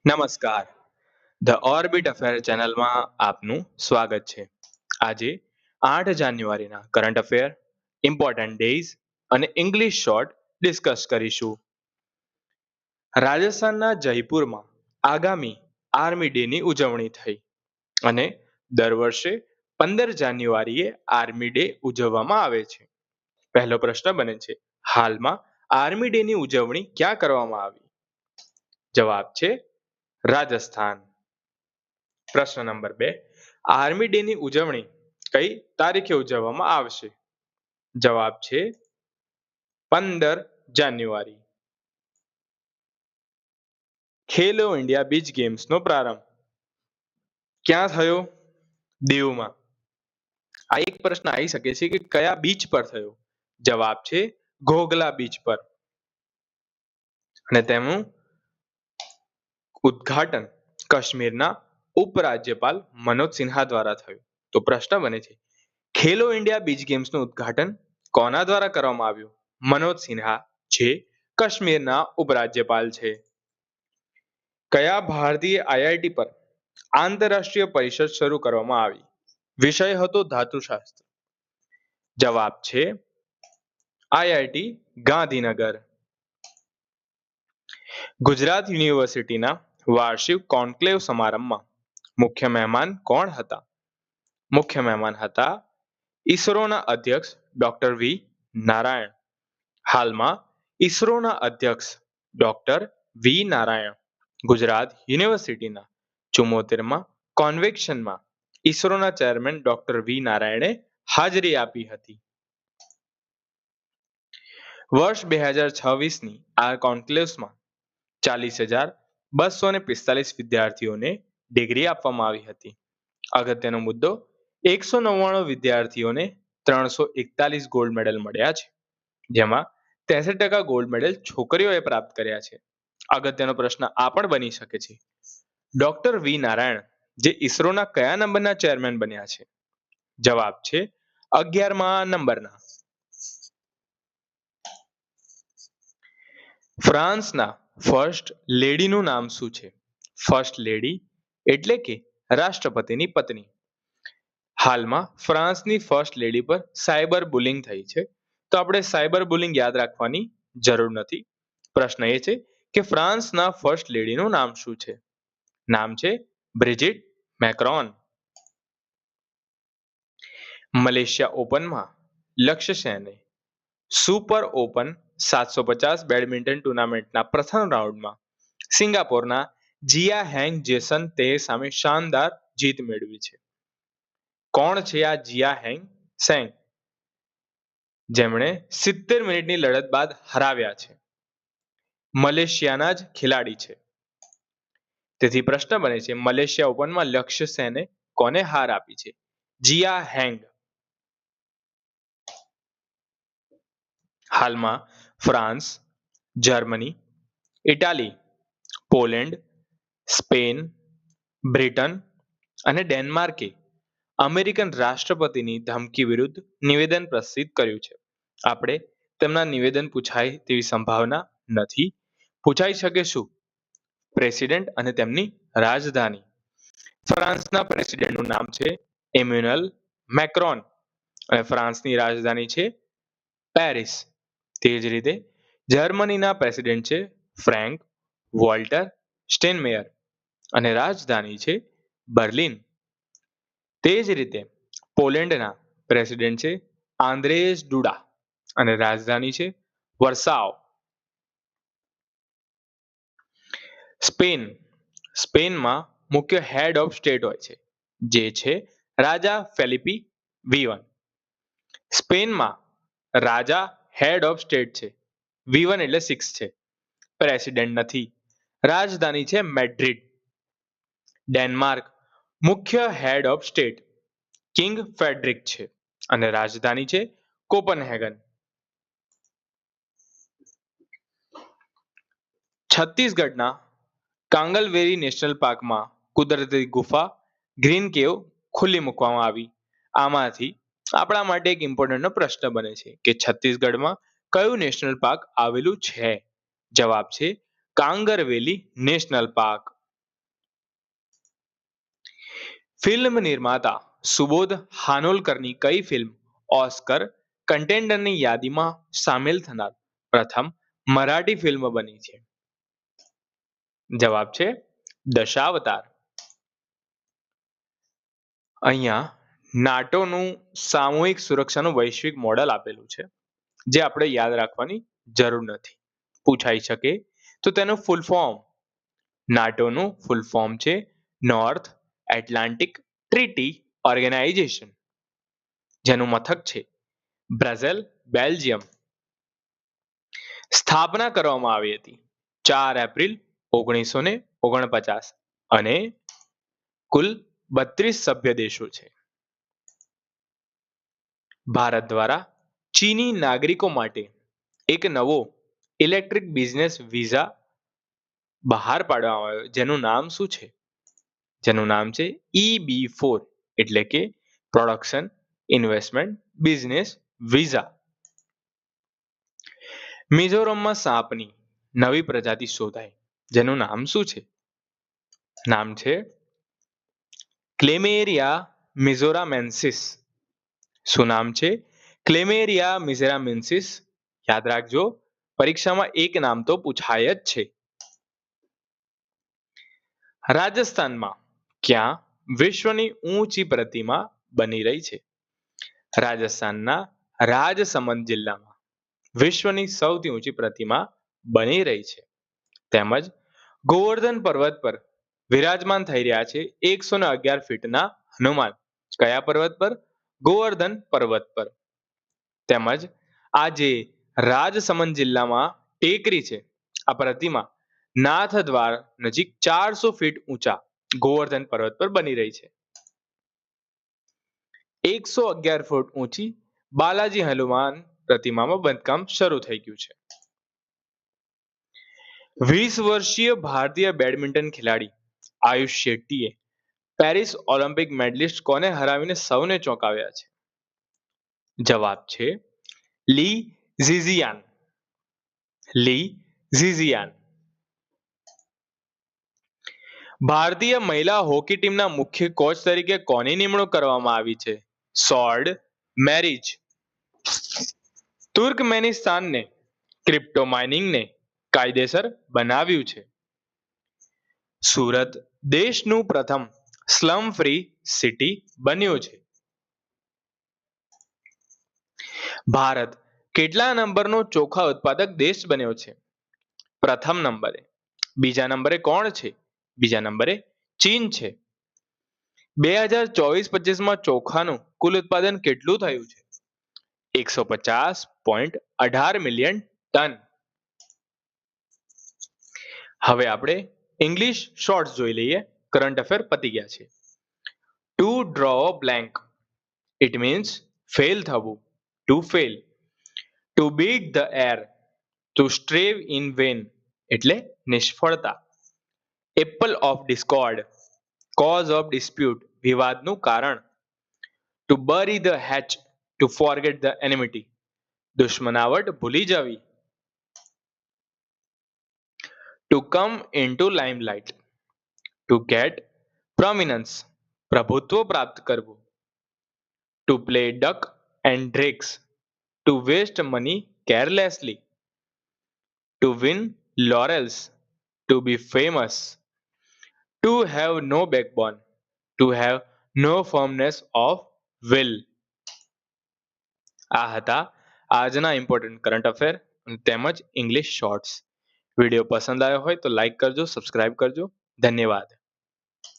નમસ્કાર. The orbit affair ચેનલમાં આપનું સ્વાગત છે. આજે 8 જાન્યુઆરીના કરંટ અફેર, ઇમ્પોર્ટન્ટ ડેઝ અને ઇંગ્લિશ શોર્ટ ડિસ્કસ કરીશું. રાજસ્થાનના જયપુરમાં આગામી આર્મી ડેની ઉજવણી થઈ અને દર વર્ષે 15 જાન્યુઆરીએ આર્મી ડે ઉજવવામાં આવે છે. પહેલો પ્રશ્ન બને છે, હાલમાં આર્મી ડેની ઉજવણી ક્યાં કરવામાં આવી? જવાબ છે રાજસ્થાન. પ્રશ્ન નંબર 2, આર્મી ડે ની ઉજવણી કઈ તારીખે ઉજવવામાં આવશે? જવાબ છે 15 જાન્યુઆરી. ખેલો ઇન્ડિયા બીચ ગેમ્સનો પ્રારંભ ક્યાં થયો? દીવમાં. આ એક પ્રશ્ન આવી શકે છે કે કયા બીચ પર થયો? જવાબ છે ઘોઘલા બીચ પર. અને તેનું ઉદ્ઘાટન કાશ્મીરના ઉપરાજ્યપાલ મનોજ સિન્હા દ્વારા થયું. તો પ્રશ્ન બને છે, ખેલો ઇન્ડિયા બીચ ગેમ્સનું ઉદ્ઘાટન કોના દ્વારા કરવામાં આવ્યું? મનોજ સિન્હા, જે કાશ્મીરના ઉપરાજ્યપાલ છે. કયા ભારતીય આઈઆઈટી પર આંતરરાષ્ટ્રીય પરિષદ શરૂ કરવામાં આવી? વિષય હતો ધાતુશાસ્ત્ર. જવાબ છે આઈઆઈટી ગાંધીનગર. ગુજરાત યુનિવર્સિટીના વાર્ષિક કોન્ક્લેવ સમારંભમાં મુખ્ય મહેમાન કોણ હતા? મુખ્ય મહેમાન હતા ઈસરોના અધ્યક્ષ ડોક્ટર વી નારાયણ. હાલમાં ઈસરોના અધ્યક્ષ ડોક્ટર વી નારાયણ ગુજરાત યુનિવર્સિટીના 74માં કોન્વેક્શનમાં ઈસરોના ચેરમેન ડોક્ટર વી નારાયણે હાજરી આપી હતી. વર્ષ 2026ની આ કોન્ક્લેવ્સમાં 40,245 વિદ્યાર્થીઓને ડિગ્રી આપવામાં આવી હતી. અગત્યનો મુદ્દો, 199 વિદ્યાર્થીઓને 341 ગોલ્ડ મેડલ મળ્યા છે, જેમાં 63% ગોલ્ડ મેડલ છોકરીઓએ પ્રાપ્ત કર્યા છે. અગત્યનો પ્રશ્ન આ પણ બની શકે છે, ડોક્ટર વી નારાયણ જે ઈસરોના કયા નંબરના ચેરમેન બન્યા છે? જવાબ છે 11મા નંબરના. ફ્રાન્સના ફર્સ્ટ લેડીનું નામ શું છે? ફર્સ્ટ લેડી એટલે કે રાષ્ટ્રપતિની પત્ની. હાલમાં ફ્રાન્સની ફર્સ્ટ લેડી પર સાયબર બુલિંગ થઈ છે, તો આપણે સાયબર બુલિંગ યાદ રાખવાની જરૂર નથી. પ્રશ્ન એ છે કે ફ્રાન્સના ફર્સ્ટ લેડીનું નામ શું છે? નામ છે બ્રિજિટ મેક્રોન. મલેશિયા ઓપનમાં લક્ષ્ય સેને સુપર ઓપન 750 બેડમિન્ટન ટુર્નામેન્ટના પ્રથમ રાઉન્ડમાં સિંગાપોરના જિયા હેંગ જેસન તે સામે શાનદાર જીત મેળવી છે. કોણ છે આ જિયા હેંગ સેંગ, જેમણે 70 મિનિટની લડત બાદ હરાવ્યા છે? મલેશિયાના જ ખેલાડી છે. તેથી પ્રશ્ન બને છે, મલેશિયા ઓપનમાં લક્ષ્ય સેને કોને હાર આપી છે? Jia Heng. હાલમાં France, Germany, Italy, Poland, Spain, Britain અને ડેનમાર્કે અમેરિકન રાષ્ટ્રપતિની ધમકી વિરુદ્ધ નિવેદન પ્રસિદ્ધ કર્યું છે. આપણે તેમના નિવેદન પૂછાય તેવી સંભાવના નથી. પૂછાઈ શકે શું? પ્રેસિડેન્ટ અને તેમની રાજધાની. ફ્રાન્સના પ્રેસિડેન્ટનું નામ છે એમ્યુનલ મેક્રોન અને ફ્રાન્સની રાજધાની છે પેરિસ. તે જ રીતે જર્મનીના પ્રેસિડેન્ટ છે ફ્રેન્ક વોલ્ટર સ્ટેનમેયર અને રાજધાની છે બર્લિન. તે જ રીતે પોલેન્ડના પ્રેસિડેન્ટ છે આન્દ્રેજ ડુડા અને રાજધાની છે વર્સાવ. સ્પેન. સ્પેનમાં મુખ્ય હેડ ઓફ સ્ટેટ હોય છે, જે છે રાજા ફેલિપી V1. સ્પેનમાં Raja head of state છે, V1 એટલે 6 છે, પ્રેસિડેન્ટ નથી. રાજધાની છે મેડ્રિડ. ડેનમાર્ક મુખ્ય head of state king Frederik છે અને રાજધાની છે કોપનહેગન. છત્તીસગઢના કાંગલવેરી નેશનલ પાર્કમાં કુદરતી ગુફા ગ્રીન કેવ ખુલ્લી મૂકવામાં આવી. આમાંથી આપણા માટે એક ઇમ્પોર્ટન્ટ પ્રશ્ન બને છે કે છત્તીસગઢમાં કયું નેશનલ પાર્ક આવેલું છે? જવાબ છે કાંગરવેલી નેશનલ પાર્ક. ફિલ્મ નિર્માતા સુબોધ હાનોલકરની કઈ ફિલ્મ ઓસ્કર કન્ટેન્ડરની યાદીમાં સામેલ થનાર પ્રથમ મરાઠી ફિલ્મ બની છે? જવાબ છે દશાવતાર. અહીંયા નાટોનું સામૂહિક સુરક્ષાનું વૈશ્વિક મોડલ આપેલું છે, જે આપણે યાદ રાખવાની જરૂર નથી. પૂછાઈ શકે તો તેનું ફૂલ ફોર્મ. નાટોનું ફૂલ ફોર્મ છે નોર્થ એટલાન્ટિક ટ્રીટી ઓર્ગેનાઇઝેશન, જેનું મથક છે બ્રસેલ, બેલ્જિયમ. સ્થાપના કરવામાં આવી હતી 4 એપ્રિલ 1949 અને કુલ 32 સભ્ય દેશો છે. ભારત દ્વારા ચીની નાગરિકો માટે એક નવો ઇલેક્ટ્રિક બિઝનેસ વિઝા બહાર પાડવામાં આવ્યો, જેનું નામ શું છે? જેનું નામ છે EB4, એટલે કે પ્રોડક્શન ઇન્વેસ્ટમેન્ટ બિઝનેસ વિઝા. મિઝોરમમાં સાપની નવી પ્રજાતિ શોધાઈ, જેનું નામ શું છે? નામ છે ક્લેમેરિયા મિઝોરામેન્સિસ. શું નામ છે? ક્લેમેરિયા મિઝોરામેન્સિસ. યાદ રાખજો, પરીક્ષામાં એક નામ તો પૂછાય જ છે. રાજસ્થાનમાં ક્યાં વિશ્વની ઊંચી પ્રતિમા બની રહી છે? રાજસ્થાનના રાજસમંદ જિલ્લામાં વિશ્વની સૌથી ઊંચી પ્રતિમા બની રહી છે. તેમજ ગોવર્ધન પર્વત પર વિરાજમાન થઈ રહ્યા છે 111 ફીટના હનુમાન. કયા પર્વત પર? ગોવર્ધન પર્વત પર. તેમજ આ જે રાજસમંદ જિલ્લામાં ટેકરી છે, આ પ્રતિમા નાથ દ્વાર નજીક 400 ફીટ ઊંચા ગોવર્ધન પર્વત પર બની રહી છે. 111 ફૂટ ઊંચી બાલાજી હનુમાન પ્રતિમામાં બાંધકામ શરૂ થઈ ગયું છે. 20 વર્ષીય ભારતીય બેડમિન્ટન ખેલાડી આયુષ શેટ્ટીએ પેરિસ ઓલિમ્પિક મેડલિસ્ટ કોને હરાવીને સૌને ચોંકાવ્યા છે? જવાબ છે લી ઝિઝિયાન. લી ઝિઝિયાન. ભારતીય મહિલા હોકી ટીમના મુખ્ય કોચ તરીકે કોની નિમણૂક કરવામાં આવી છે? સોર્ડ મેરિજ. તુર્કમેનિસ્તાનને ક્રિપ્ટો માઇનિંગને કાયદેસર બનાવ્યું છે. સુરત દેશનું પ્રથમ સ્લમ ફ્રી સિટી બન્યું છે. ભારત કેટલા નંબરનો ચોખા ઉત્પાદક દેશ બન્યો છે? પ્રથમ નંબરે. બીજા નંબરે કોણ છે? બીજા નંબરે ચીન છે. 2024-25માં ચોખાનું કુલ ઉત્પાદન કેટલું થયું છે? 150.18 મિલિયન ટન. હવે આપણે ઇંગ્લિશ શોર્ટ્સ જોઈ લઈએ. કરંટ અફેર પતી ગયા છે. To draw blank, it means fail થવું, to fail. To beat the air, to strive in vain, એટલે નિષ્ફળતા. Apple of discord, cause of dispute, વિવાદનું કારણ. To bury the hatchet, to forget the enmity, દુશ્મનાવટ ભૂલી જવી. To come into limelight, to get prominence, પ્રભુત્વ પ્રાપ્ત કરવું. To play duck and drakes, to waste money carelessly. To win laurels, to be famous. To have no backbone, to have no firmness of will. આ હતા આજના important current affair તેમજ English shorts. Video પસંદ આવ્યો હોય તો like કરજો, subscribe કરજો. ધન્યવાદ.